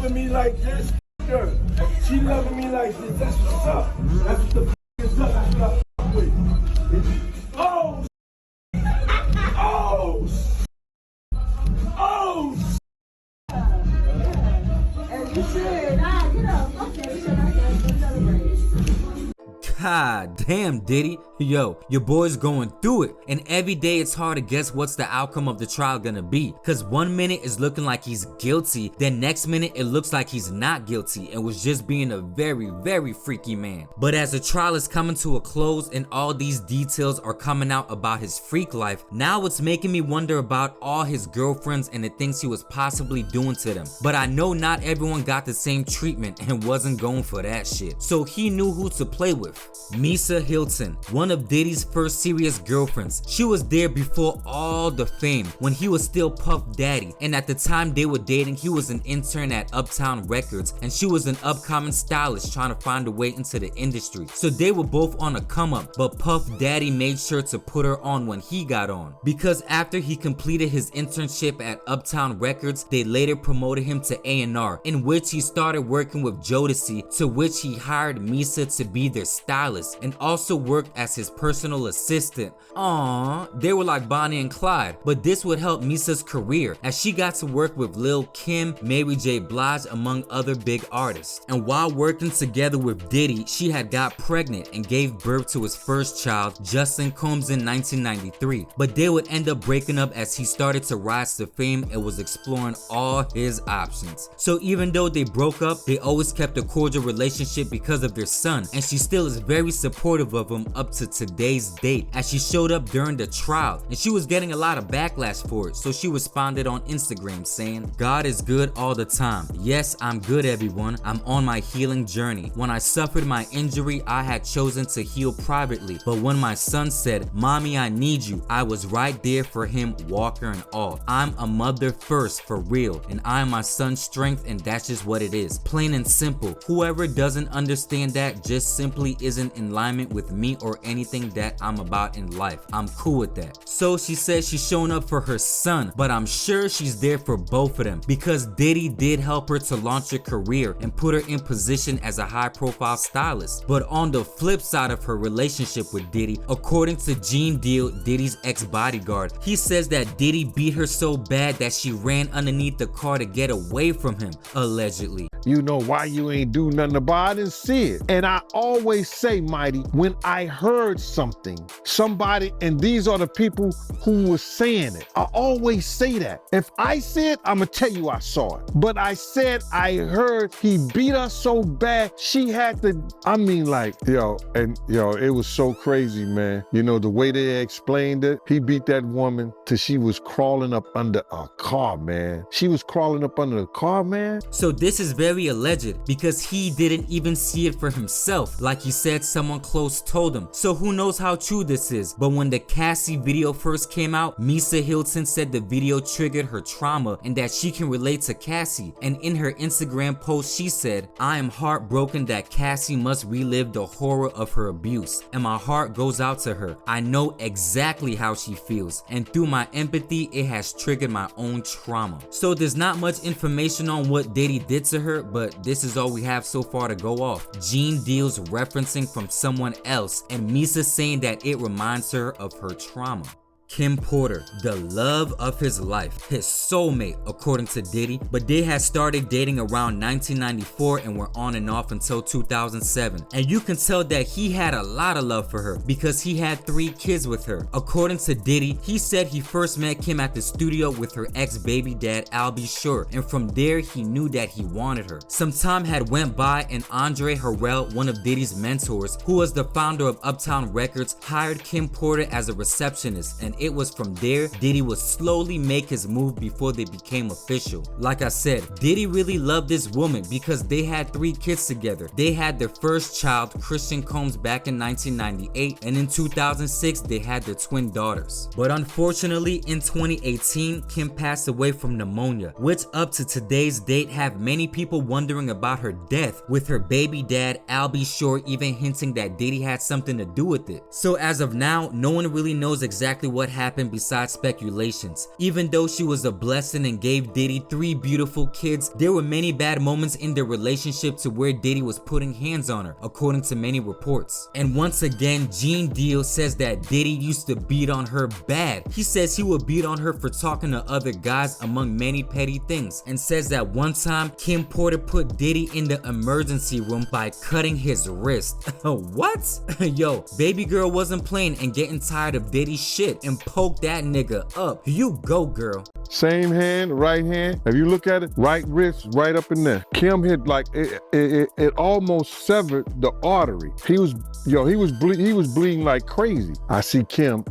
loving me like this, her. She loving me like this. That's what's up. That's what the f is up. That's what I f with. Oh, oh, oh. And you should. Nah, get up. Okay, we should not celebrate. God damn, Diddy. Yo, your boy's going through it, and every day it's hard to guess what's the outcome of the trial gonna be, cause one minute it's looking like he's guilty, then next minute it looks like he's not guilty and was just being a very freaky man. But as the trial is coming to a close and all these details are coming out about his freak life, now it's making me wonder about all his girlfriends and the things he was possibly doing to them. But I know not everyone got the same treatment and wasn't going for that shit, so he knew who to play with. Misa Hylton, one of Diddy's first serious girlfriends. She was there before all the fame, when he was still Puff Daddy, and at the time they were dating, he was an intern at Uptown Records and she was an upcoming stylist trying to find a way into the industry. So they were both on a come up, but Puff Daddy made sure to put her on when he got on, because after he completed his internship at Uptown Records, they later promoted him to A&R, in which he started working with Jodeci, to which he hired Misa to be their stylist and also worked as his personal assistant. Aww, they were like Bonnie and Clyde, but this would help Misa's career as she got to work with Lil Kim, Mary J. Blige, among other big artists. And while working together with Diddy, she had got pregnant and gave birth to his first child, Jocelyn, in 1993. But they would end up breaking up as he started to rise to fame and was exploring all his options. So even though they broke up, they always kept a cordial relationship because of their son, and she still is very supportive of him up to today's date, as she showed up during the trial and she was getting a lot of backlash for it. So she responded on Instagram saying, "God is good all the time. Yes, I'm good, everyone. I'm on my healing journey. When I suffered my injury, I had chosen to heal privately, but when my son said, 'Mommy, I need you,' I was right there for him, Walker and all. I'm a mother first, for real, and I am my son's strength, and that's just what it is. Plain and simple. Whoever doesn't understand that just simply isn't in alignment with me or anything that I'm about in life. I'm cool with that." So she says she's showing up for her son, but I'm sure she's there for both of them, because Diddy did help her to launch her career and put her in position as a high profile stylist. But on the flip side of her relationship with Diddy, according to Gene Deal, Diddy's ex-bodyguard, he says that Diddy beat her so bad that she ran underneath the car to get away from him, allegedly. You know why you ain't do nothing about it? I didn't see it. And I always say, Mighty, when I heard something, somebody, and these are the people who were saying it, I always say that. If I see it, I'm gonna tell you I saw it. But I said I heard he beat her so bad, she had to, I mean, like, it was so crazy, man. You know, the way they explained it, he beat that woman till she was crawling up under a car, man. She was crawling up under the car, man. So this is very alleged, because he didn't even see it for himself. Like he said, someone close told him. So who knows how true this is. But when the Cassie video first came out, Misa Hylton said the video triggered her trauma and that she can relate to Cassie. And in her Instagram post, she said, "I am heartbroken that Cassie must relive the horror of her abuse, and my heart goes out to her. I know exactly how she feels, and through my empathy, it has triggered my own trauma." So there's not much information on what Diddy did to her, but this is all we have so far to go off. Gene Deal's referencing from someone else, and Misa saying that it reminds her of her trauma. Kim Porter, the love of his life, his soulmate according to Diddy, but they had started dating around 1994 and were on and off until 2007. And you can tell that he had a lot of love for her because he had 3 kids with her. According to Diddy, he said he first met Kim at the studio with her ex-baby dad Albie Shore, and from there he knew that he wanted her. Some time had went by and Andre Harrell, one of Diddy's mentors, who was the founder of Uptown Records, hired Kim Porter as a receptionist, and it was from there Diddy would slowly make his move before they became official. Like I said, Diddy really loved this woman because they had 3 kids together. They had their first child, Christian Combs, back in 1998, and in 2006 they had their twin daughters. But unfortunately in 2018, Kim passed away from pneumonia, which up to today's date have many people wondering about her death, with her baby dad Albie Shore even hinting that Diddy had something to do with it. So as of now, no one really knows exactly what what happened besides speculations. Even though she was a blessing and gave Diddy 3 beautiful kids, there were many bad moments in their relationship to where Diddy was putting hands on her, according to many reports. And once again, Gene Deal says that Diddy used to beat on her bad. He says he would beat on her for talking to other guys among many petty things, and says that one time Kim Porter put Diddy in the emergency room by cutting his wrist. What? Yo, baby girl wasn't playing and getting tired of Diddy's shit and poked that nigga up. You go, girl. Same hand, right hand. If you look at it, right wrist, right up in there. Kim hit like it almost severed the artery. He was bleeding like crazy. I see Kim.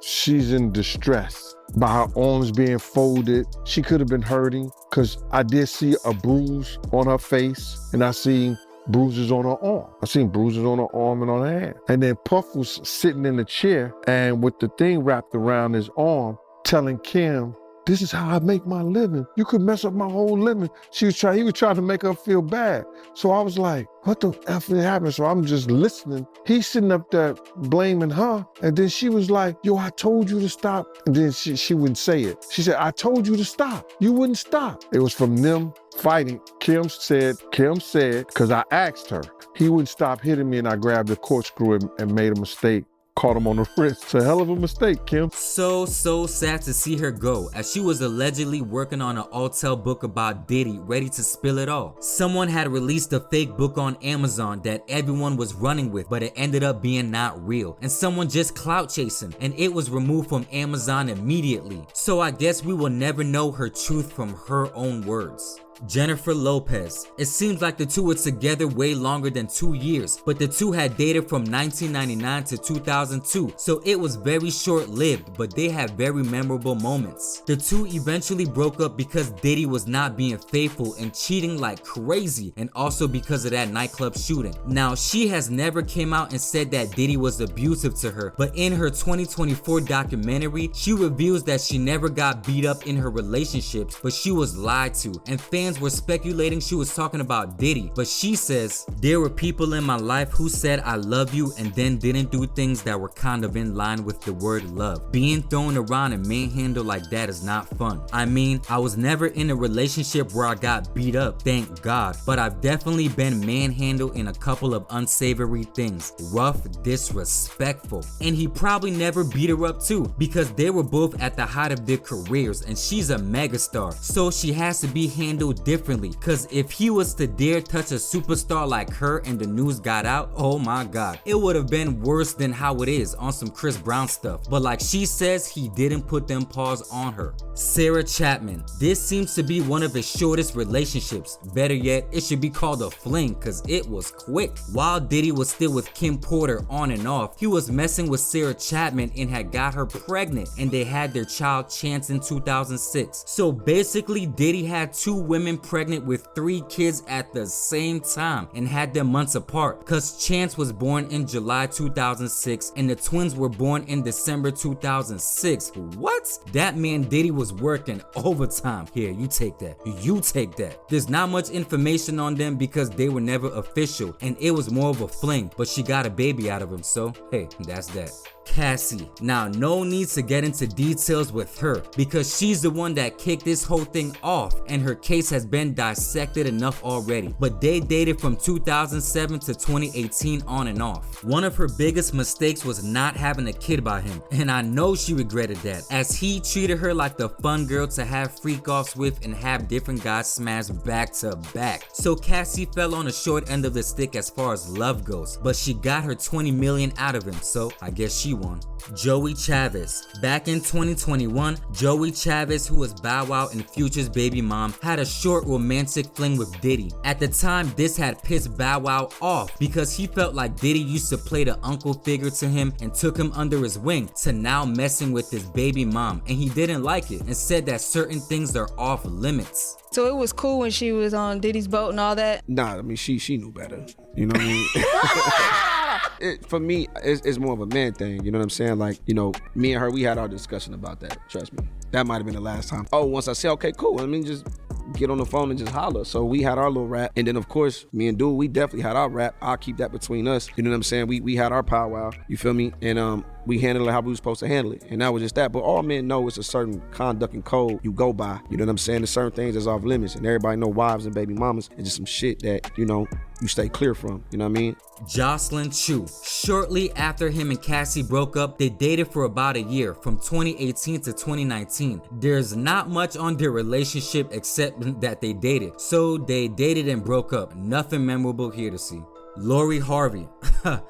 She's in distress by her arms being folded. She could have been hurting because I did see a bruise on her face and I seen bruises on her arm. I seen bruises on her arm and on her hand. And then Puff was sitting in the chair and with the thing wrapped around his arm, telling Kim, "This is how I make my living. You could mess up my whole living." He was trying to make her feel bad. So I was like, what the F happened? So I'm just listening. He's sitting up there blaming her. And then she was like, "Yo, I told you to stop." And then she wouldn't say it. She said, "I told you to stop. You wouldn't stop." It was from them fighting. Kim said, because I asked her, he wouldn't stop hitting me and I grabbed the corkscrew and made a mistake. Caught him on the wrist. It's a hell of a mistake, Kim. So sad to see her go, as she was allegedly working on an all-tell book about Diddy, ready to spill it all. Someone had released a fake book on Amazon that everyone was running with, but it ended up being not real, and someone just clout chasing, and it was removed from Amazon immediately. So I guess we will never know her truth from her own words. Jennifer Lopez. It seems like the two were together way longer than 2 years, but the two had dated from 1999 to 2002, so it was very short-lived, but they had very memorable moments. The two eventually broke up because Diddy was not being faithful and cheating like crazy, and also because of that nightclub shooting. Now, she has never came out and said that Diddy was abusive to her, but in her 2024 documentary, she reveals that she never got beat up in her relationships, but she was lied to, and fans were speculating she was talking about Diddy, but she says, "There were people in my life who said I love you and then didn't do things that were kind of in line with the word love. Being thrown around and manhandled like that is not fun. I mean, I was never in a relationship where I got beat up, thank God, but I've definitely been manhandled in a couple of unsavory things. Rough, disrespectful." And he probably never beat her up too, because they were both at the height of their careers and she's a megastar, so she has to be handled differently, cause if he was to dare touch a superstar like her and the news got out, oh my god, it would have been worse than how it is on some Chris Brown stuff. But like she says, he didn't put them paws on her. Sarah Chapman. This seems to be one of his shortest relationships. Better yet, it should be called a fling, cause it was quick. While Diddy was still with Kim Porter on and off, he was messing with Sarah Chapman and had got her pregnant, and they had their child Chance in 2006. So basically, Diddy had 2 women pregnant with 3 kids at the same time and had them months apart, cause Chance was born in July 2006 and the twins were born in December 2006. What? That man Diddy was working overtime. Here, you take that. You take that. There's not much information on them because they were never official and it was more of a fling, but she got a baby out of him, so hey, that's that. Cassie. Now, no need to get into details with her because she's the one that kicked this whole thing off and her case has been dissected enough already, but they dated from 2007 to 2018 on and off. One of her biggest mistakes was not having a kid by him, and I know she regretted that, as he treated her like the fun girl to have freak-offs with and have different guys smash back to back. So Cassie fell on the short end of the stick as far as love goes, but she got her 20 million out of him, so I guess she won. Joie Chavis. Back in 2021, Joie Chavis, who was Bow Wow and Future's baby mom, had a short romantic fling with Diddy. At the time, this had pissed Bow Wow off because he felt like Diddy used to play the uncle figure to him and took him under his wing, to now messing with his baby mom, and he didn't like it and said that certain things are off limits. So it was cool when she was on Diddy's boat and all that? Nah, I mean, she knew better. You know what I mean? For me, it's more of a man thing. You know what I'm saying? Like, you know, me and her, we had our discussion about that. Trust me. That might have been the last time. Oh, once I say, okay, cool. I mean, just get on the phone and just holler. So we had our little rap. And then of course, me and Dude, we definitely had our rap. I'll keep that between us. You know what I'm saying? We had our powwow. You feel me? And we handled it how we were supposed to handle it. And that was just that. But all men know it's a certain conduct and code you go by. You know what I'm saying? There's certain things that's off limits. And everybody know wives and baby mamas and just some shit that, you know, you stay clear from. You know what I mean? Jocelyn Chu. Shortly after him and Cassie broke up, they dated for about a year, from 2018 to 2019. There's not much on their relationship except that they dated. So they dated and broke up. Nothing memorable here to see. Harvey,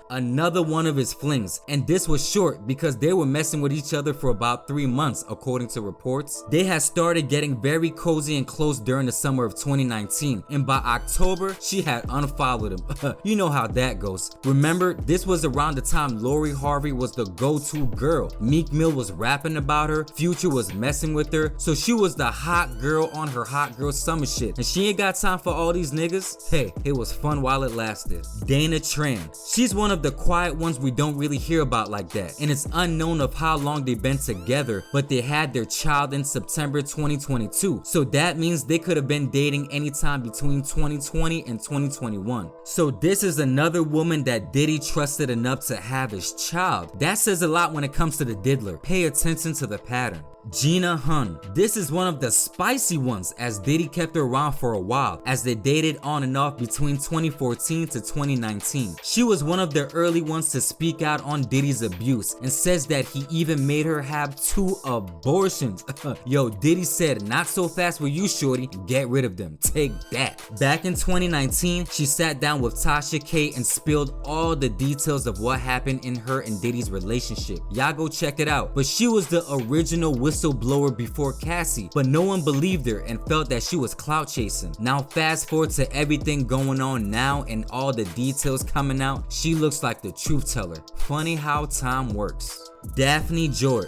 another one of his flings, and this was short because they were messing with each other for about 3 months according to reports. They had started getting very cozy and close during the summer of 2019, and by October she had unfollowed him. You know how that goes. Remember, this was around the time Harvey was the go-to girl. Meek Mill was rapping about her, Future was messing with her, so she was the hot girl on her hot girl summer shit, and she ain't got time for all these niggas. Hey, it was fun while it lasted. Tran. She's one of the quiet ones we don't really hear about like that, and it's unknown of how long they've been together, but they had their child in September 2022, so that means they could have been dating anytime between 2020 and 2021. So this is another woman that Diddy trusted enough to have his child. That says a lot when it comes to the diddler. Pay attention to the pattern. Gina Huynh. This is one of the spicy ones, as Diddy kept her around for a while as they dated on and off between 2014 to 2019. She was one of the early ones to speak out on Diddy's abuse and says that he even made her have 2 abortions. Yo, Diddy said, not so fast with you, shorty, get rid of them, take that. Back in 2019, she sat down with Tasha K and spilled all the details of what happened in her and Diddy's relationship. Y'all go check it out. But she was the original whistleblower before Cassie, but no one believed her and felt that she was clout chasing. Now fast forward to everything going on now and all the details coming out, she looks like the truth teller. Funny how time works. Daphne Joie.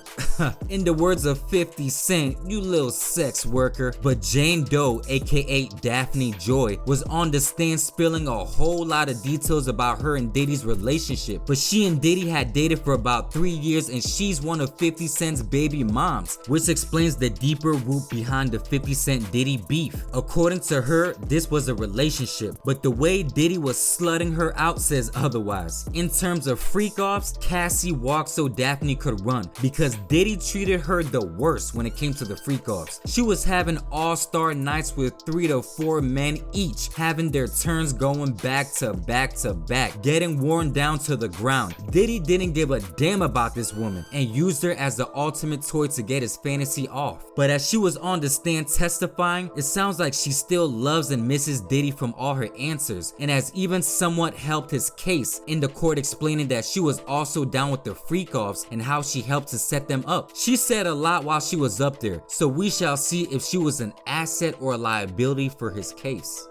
In the words of 50 Cent, you little sex worker. But Jane Doe, aka Daphne Joie, was on the stand spilling a whole lot of details about her and Diddy's relationship. But she and Diddy had dated for about 3 years, and she's one of 50 Cent's baby moms, which explains the deeper root behind the 50 Cent Diddy beef. According to her, this was a relationship, but the way Diddy was slutting her out says otherwise. In terms of freak-offs, Cassie walked so Daphne could run, because Diddy treated her the worst when it came to the freak-offs. She was having all-star nights with 3 to 4 men each, having their turns going back to back to back, getting worn down to the ground. Diddy didn't give a damn about this woman and used her as the ultimate toy to get his fantasy off. But as she was on the stand testifying, it sounds like she still loves and misses Diddy from all her answers, and has even somewhat helped his case in the court, explaining that she was also down with the freak-offs and how she helped to set them up. She said a lot while she was up there, so we shall see if she was an asset or a liability for his case.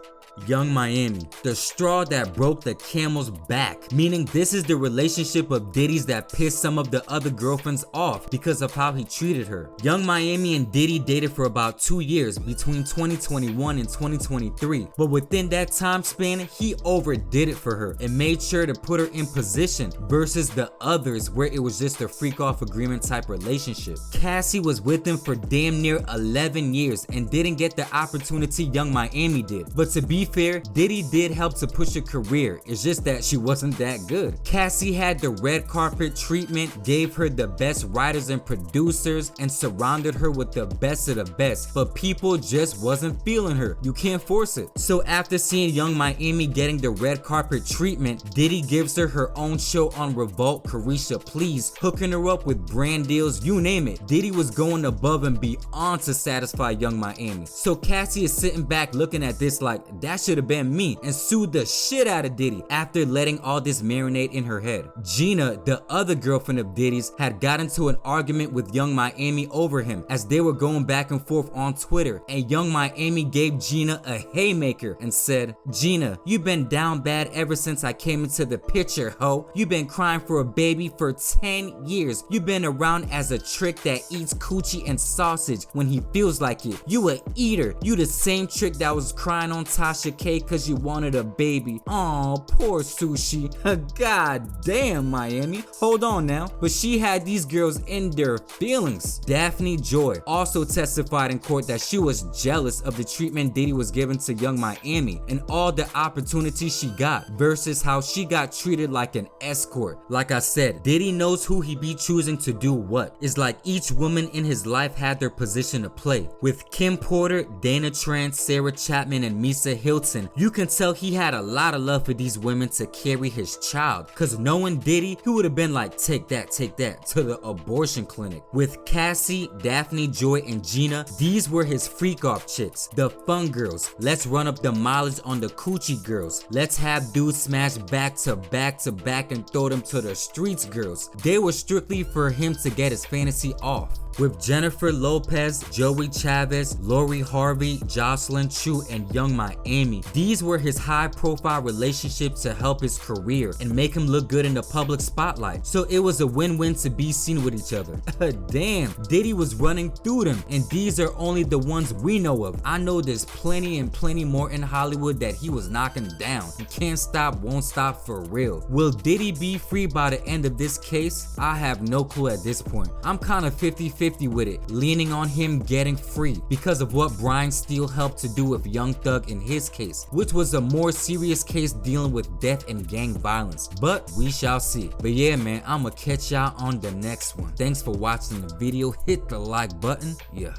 Young Miami, the straw that broke the camel's back, meaning this is the relationship of Diddy's that pissed some of the other girlfriends off because of how he treated her. Young Miami and Diddy dated for about 2 years between 2021 and 2023, but within that time span, he overdid it for her and made sure to put her in position versus the others where it was just a freak-off agreement type relationship. Cassie was with him for damn near 11 years and didn't get the opportunity Young Miami did, but to be fair, Diddy did help to push her career, it's just that she wasn't that good. Cassie had the red carpet treatment, gave her the best writers and producers, and surrounded her with the best of the best, but people just wasn't feeling her. You can't force it. So after seeing Young Miami getting the red carpet treatment, Diddy gives her her own show on Revolt, Carisha Please, hooking her up with brand deals, you name it. Diddy was going above and beyond to satisfy Young Miami. So Cassie is sitting back looking at this like, that should have been me, and sued the shit out of Diddy after letting all this marinate in her head. Gina, the other girlfriend of Diddy's, had got into an argument with Young Miami over him as they were going back and forth on Twitter, and Young Miami gave Gina a haymaker and said, "Gina, you been down bad ever since I came into the picture, ho. You been crying for a baby for 10 years. You been around as a trick that eats coochie and sausage when he feels like it. You a eater. You the same trick that was crying on Tasha Tasha K cause you wanted a baby. Aw, poor Sushi. God damn, Miami. Hold on now. But she had these girls in their feelings. Daphne Joie also testified in court that she was jealous of the treatment Diddy was giving to young Miami and all the opportunities she got versus how she got treated like an escort. Like I said, Diddy knows who he be choosing to do what. It's like each woman in his life had their position to play. With Kim Porter, Dana Tran, Sarah Chapman, and Misa Hylton, you can tell he had a lot of love for these women to carry his child, cause knowing Diddy, he would have been like, take that to the abortion clinic. With Cassie, Daphne, Joie, and Gina, these were his freak off chicks, the fun girls. Let's run up the mileage on the coochie girls. Let's have dudes smash back to back and throw them to the streets girls. They were strictly for him to get his fantasy off. With Jennifer Lopez, Joie Chavis, Lori Harvey, Jocelyn, Chu, and Young Miami, these were his high-profile relationships to help his career and make him look good in the public spotlight. So it was a win-win to be seen with each other. Damn, Diddy was running through them, and these are only the ones we know of. I know there's plenty and plenty more in Hollywood that he was knocking down. He can't stop, won't stop for real. Will Diddy be free by the end of this case? I have no clue at this point. I'm kind of 50-50 with it, leaning on him getting free because of what Brian Steele helped to do with Young Thug in his case, which was a more serious case dealing with death and gang violence, but we shall see. But yeah man, I'ma catch y'all on the next one. Thanks for watching the video, hit the like button, yeah.